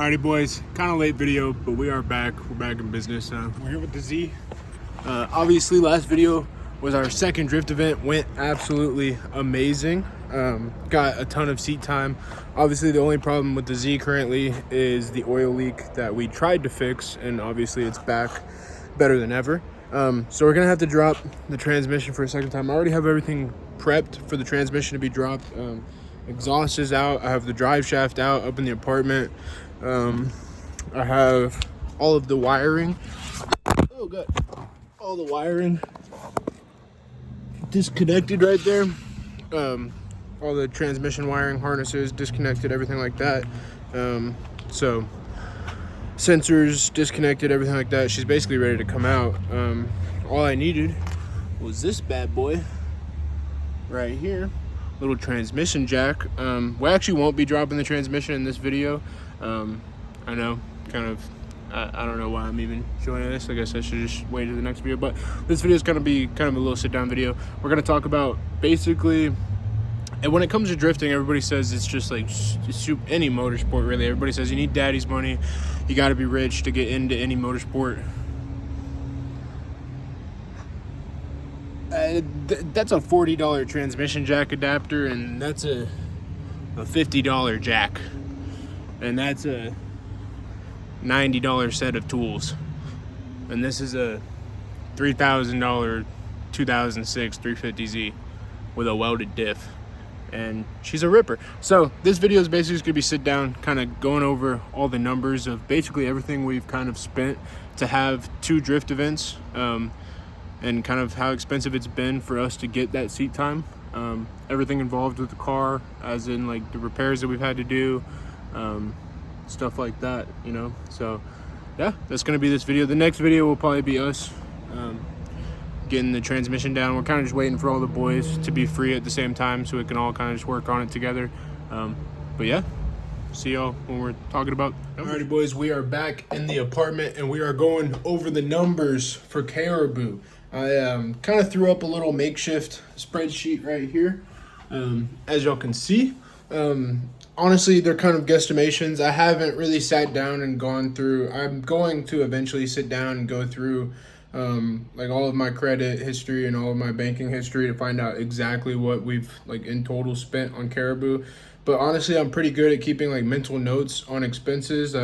Alrighty, boys, kind of late video, but we are back. We're back in business. We're here with the Z. Obviously, last video was our second drift event. Went absolutely amazing. Got a ton of seat time. Obviously, the only problem with the Z currently is the oil leak that we tried to fix, and obviously it's back better than ever. So we're gonna have to drop the transmission for a second time. I already have everything prepped for the transmission to be dropped. Exhaust is out. I have the drive shaft out up in the apartment. I have all of the wiring. Oh, good. All the wiring disconnected right there. All the transmission wiring harnesses disconnected, everything like that. So sensors disconnected, everything like that. She's basically ready to come out. All I needed was this bad boy right here. Little transmission jack. We actually won't be dropping the transmission in this video. I know, I don't know why I'm even showing this. I guess I should just wait to the next video, but this video is going to be kind of a little sit down video. We're going to talk about basically, and when it comes to drifting, everybody says it's just like any motorsport really. Everybody says you need daddy's money, you got to be rich to get into any motorsport. That's a $40 transmission jack adapter, and that's a $50 jack, and that's a $90 set of tools, and this is a $3,000 2006 350Z with a welded diff, and she's a ripper. So this video is basically just gonna be sit down, kind of going over all the numbers of basically everything we've kind of spent to have 2 drift events, and kind of how expensive it's been for us to get that seat time. Everything involved with the car, as in like the repairs that we've had to do, stuff like that, you know. So yeah, that's gonna be this video. The next video will probably be us getting the transmission down. We're kind of just waiting for all the boys to be free at the same time so we can all kind of just work on it together. But yeah, see y'all when we're talking about numbers. Alrighty, boys, we are back in the apartment and we are going over the numbers for Caribou. I kind of threw up a little makeshift spreadsheet right here, as y'all can see. Honestly, they're kind of guesstimations. I haven't really sat down and gone through. I'm going to eventually sit down and go through like all of my credit history and all of my banking history to find out exactly what we've like in total spent on Caribou. But honestly, I'm pretty good at keeping like mental notes on expenses.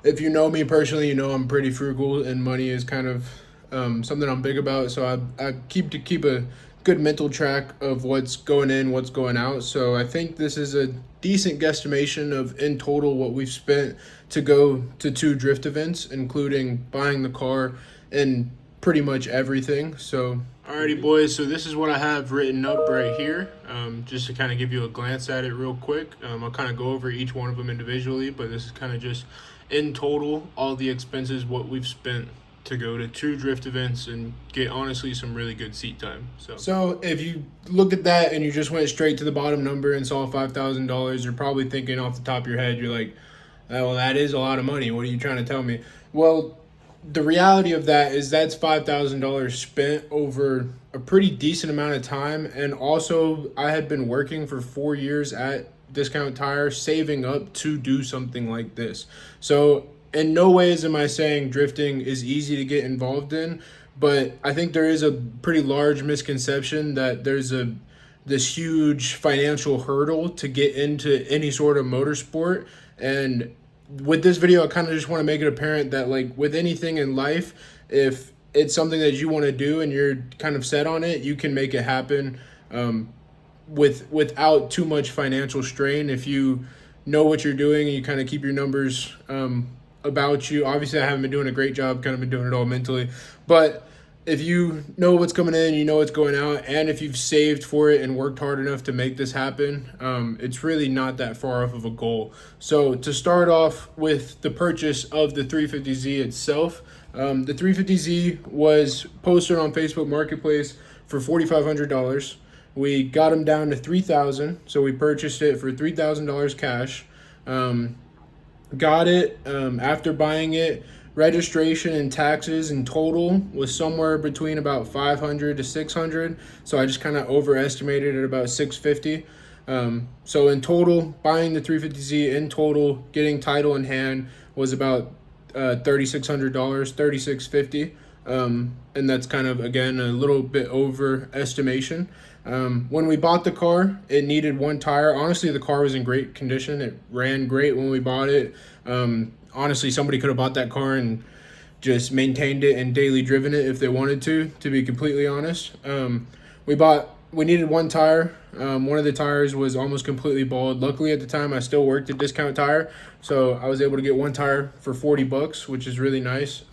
If you know me personally, you know I'm pretty frugal, and money is kind of something I'm big about. So I keep a good mental track of what's going in, what's going out. So I think this is a decent guesstimation of in total what we've spent to go to 2 drift events, including buying the car and pretty much everything. So alrighty, boys, so this is what I have written up right here, just to kind of give you a glance at it real quick. I'll kind of go over each one of them individually, but this is kind of just in total all the expenses, what we've spent to go to 2 drift events and get honestly some really good seat time. So if you look at that and you just went straight to the bottom number and saw $5,000, you're probably thinking off the top of your head, you're like, oh, well, that is a lot of money. What are you trying to tell me? Well, the reality of that is that's $5,000 spent over a pretty decent amount of time. And also, I had been working for 4 years at Discount Tire, saving up to do something like this. So in no ways am I saying drifting is easy to get involved in, but I think there is a pretty large misconception that there's this huge financial hurdle to get into any sort of motorsport. And with this video, I kind of just want to make it apparent that like with anything in life, if it's something that you want to do and you're kind of set on it, you can make it happen without too much financial strain. If you know what you're doing and you kind of keep your numbers about you. Obviously, I haven't been doing a great job, kind of been doing it all mentally, but if you know what's coming in, you know what's going out, and if you've saved for it and worked hard enough to make this happen, it's really not that far off of a goal. So to start off with the purchase of the 350Z itself, the 350Z was posted on Facebook Marketplace for $4,500. We got them down to $3,000, so we purchased it for $3,000 cash. Got it after buying it. Registration and taxes in total was somewhere between about $500 to $600, so I just kind of overestimated at about $650. So in total, buying the 350Z in total, getting title in hand was about $3,600, $3,650. And that's kind of, again, a little bit over estimation. When we bought the car, it needed one tire. Honestly, the car was in great condition. It ran great when we bought it. Honestly, somebody could have bought that car and just maintained it and daily driven it if they wanted to be completely honest. We needed one tire. One of the tires was almost completely bald. Luckily at the time I still worked at Discount Tire, so I was able to get one tire for $40, which is really nice.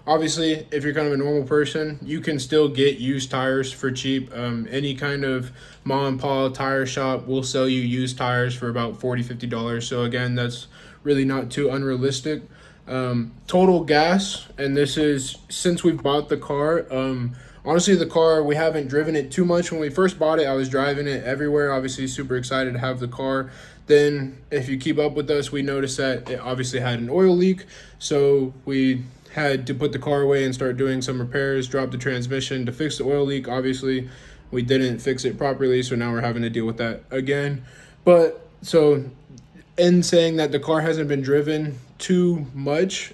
Obviously, if you're kind of a normal person, you can still get used tires for cheap. Any kind of mom and pop tire shop will sell you used tires for about $40-$50. So again, that's really not too unrealistic. Total gas, and this is since we've bought the car. Honestly, the car, we haven't driven it too much. When we first bought it, I was driving it everywhere. Obviously, super excited to have the car. Then, if you keep up with us, we noticed that it obviously had an oil leak. So we had to put the car away and start doing some repairs, drop the transmission to fix the oil leak. Obviously, we didn't fix it properly, so now we're having to deal with that again. But, so, in saying that the car hasn't been driven too much,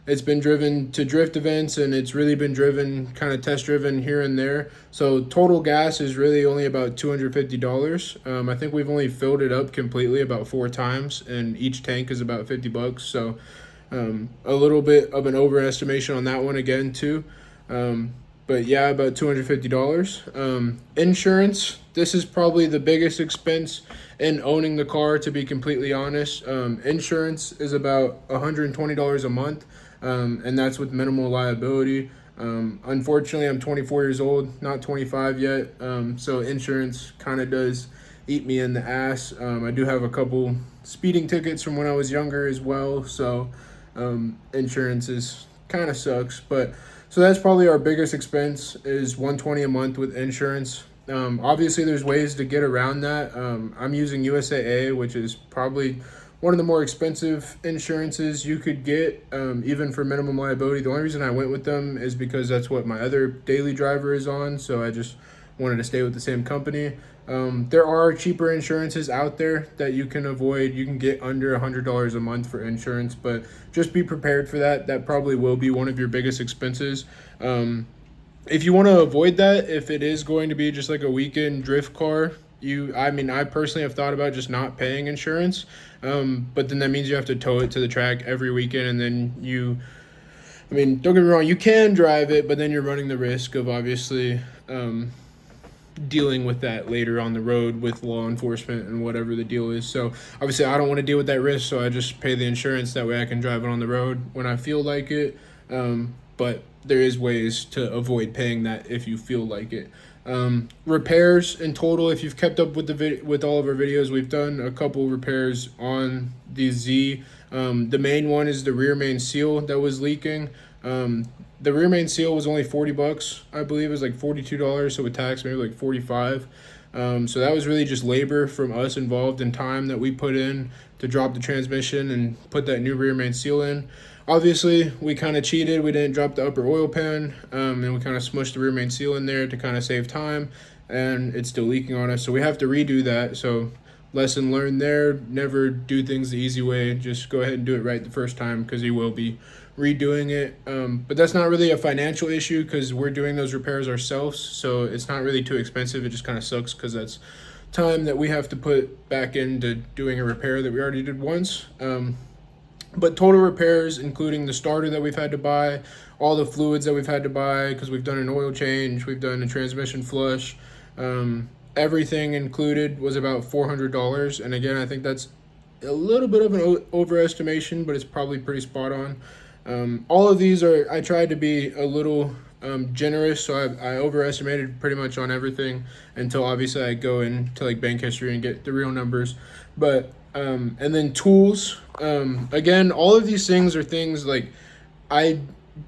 it's been driven to drift events, and it's really been driven, kind of test driven here and there. So total gas is really only about $250. I think we've only filled it up completely about 4 times, and each tank is about $50. So a little bit of an overestimation on that one again too. But yeah, about $250. Insurance, this is probably the biggest expense in owning the car, to be completely honest. Insurance is about $120 a month. And that's with minimal liability. Unfortunately, I'm 24 years old, not 25 yet. So insurance kind of does eat me in the ass. I do have a couple speeding tickets from when I was younger as well. So insurance is kind of sucks. But so that's probably our biggest expense, is $120 a month with insurance. Obviously, there's ways to get around that. I'm using USAA, which is probably one of the more expensive insurances you could get, even for minimum liability. The only reason I went with them is because that's what my other daily driver is on, so I just wanted to stay with the same company. There are cheaper insurances out there that you can avoid. You can get under $100 a month for insurance, but just be prepared for that. That probably will be one of your biggest expenses. If you want to avoid that, if it is going to be just like a weekend drift car, I personally have thought about just not paying insurance, but then that means you have to tow it to the track every weekend, and then don't get me wrong, you can drive it, but then you're running the risk of obviously dealing with that later on the road with law enforcement and whatever the deal is. So obviously I don't want to deal with that risk, so I just pay the insurance. That way I can drive it on the road when I feel like it. But there is ways to avoid paying that if you feel like it. Repairs in total, if you've kept up with with all of our videos, we've done a couple repairs on the Z. The main one is the rear main seal that was leaking. The rear main seal was only $40, I believe. It was like $42, so with tax maybe like $45. So that was really just labor from us involved in time that we put in to drop the transmission and put that new rear main seal in. Obviously, we kind of cheated. We didn't drop the upper oil pan, and we kind of smushed the rear main seal in there to kind of save time, and it's still leaking on us. So we have to redo that. So lesson learned there, never do things the easy way. Just go ahead and do it right the first time, because you will be redoing it. But that's not really a financial issue, because we're doing those repairs ourselves. So it's not really too expensive. It just kind of sucks because that's time that we have to put back into doing a repair that we already did once. But total repairs, including the starter that we've had to buy, all the fluids that we've had to buy, because we've done an oil change, we've done a transmission flush, everything included was about $400. And again, I think that's a little bit of an overestimation, but it's probably pretty spot on. All of these I tried to be a little generous, so I overestimated pretty much on everything until obviously I go into like bank history and get the real numbers. But and then tools, again, all of these things are things like I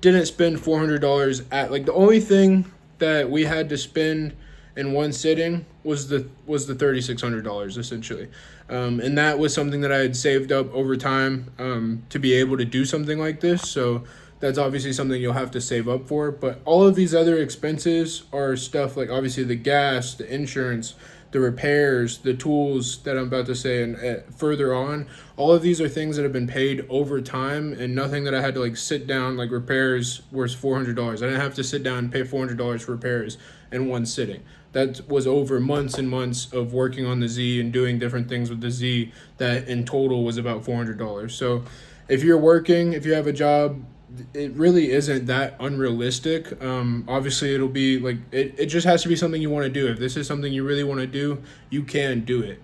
didn't spend $400 at. Like the only thing that we had to spend in one sitting was the $3,600 essentially, and that was something that I had saved up over time to be able to do something like this. So that's obviously something you'll have to save up for. But all of these other expenses are stuff like obviously the gas, the insurance, the repairs, the tools that I'm about to say, and further on, all of these are things that have been paid over time, and nothing that I had to like sit down, like repairs was $400. I didn't have to sit down and pay $400 for repairs in one sitting. That was over months and months of working on the Z and doing different things with the Z that in total was about $400. So if you're working, if you have a job, it really isn't that unrealistic. Obviously it'll be like, it just has to be something you want to do. If this is something you really want to do, you can do it.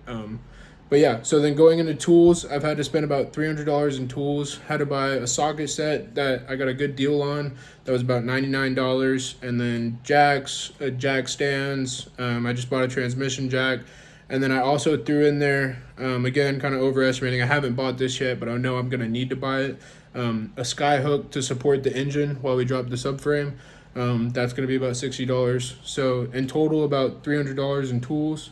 But yeah, so then going into tools, I've had to spend about $300 in tools. Had to buy a socket set that I got a good deal on. That was about $99. And then jacks, jack stands. I just bought a transmission jack. And then I also threw in there, again, kind of overestimating. I haven't bought this yet, but I know I'm going to need to buy it. A sky hook to support the engine while we drop the subframe. That's going to be about $60. So in total, about $300 in tools.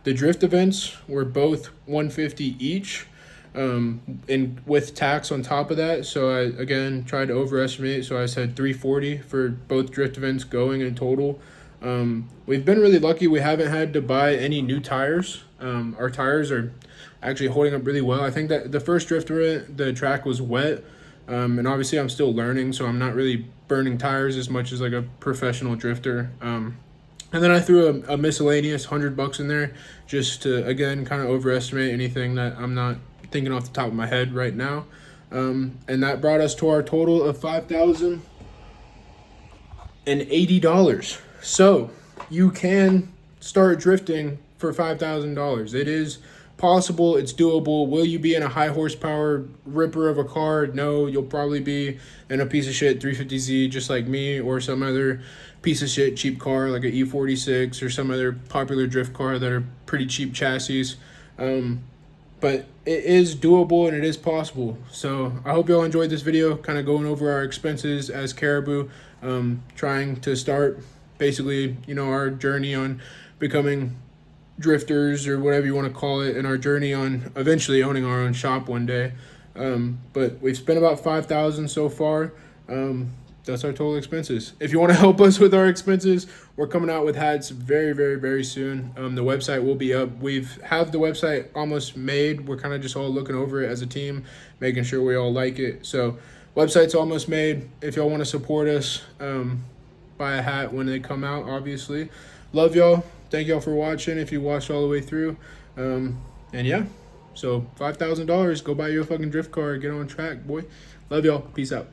The drift events were both $150 each, and with tax on top of that. So I again tried to overestimate. So I said $340 for both drift events going in total. We've been really lucky. We haven't had to buy any new tires. Our tires are actually holding up really well. I think that the first drift event, the track was wet, and obviously I'm still learning, so I'm not really burning tires as much as like a professional drifter. And then I threw a miscellaneous $100 in there just to, again, kind of overestimate anything that I'm not thinking off the top of my head right now. And that brought us to our total of $5,080. So you can start drifting for $5,000. It is possible, it's doable. Will you be in a high horsepower ripper of a car? No, you'll probably be in a piece of shit 350Z just like me, or some other piece of shit cheap car like an E46 or some other popular drift car that are pretty cheap chassis. But it is doable and it is possible. So I hope y'all enjoyed this video, kind of going over our expenses as Caribou, trying to start basically, you know, our journey on becoming drifters or whatever you want to call it, and our journey on eventually owning our own shop one day. But we've spent about $5,000 so far. That's our total expenses. If you want to help us with our expenses, we're coming out with hats very, very, very soon. The website will be up. Have the website almost made. We're kind of just all looking over it as a team, making sure we all like it. So website's almost made. If y'all want to support us, buy a hat when they come out, obviously. Love y'all. Thank y'all for watching if you watched all the way through. And yeah, so $5,000, go buy you a fucking drift car, get on track, boy. Love y'all. Peace out.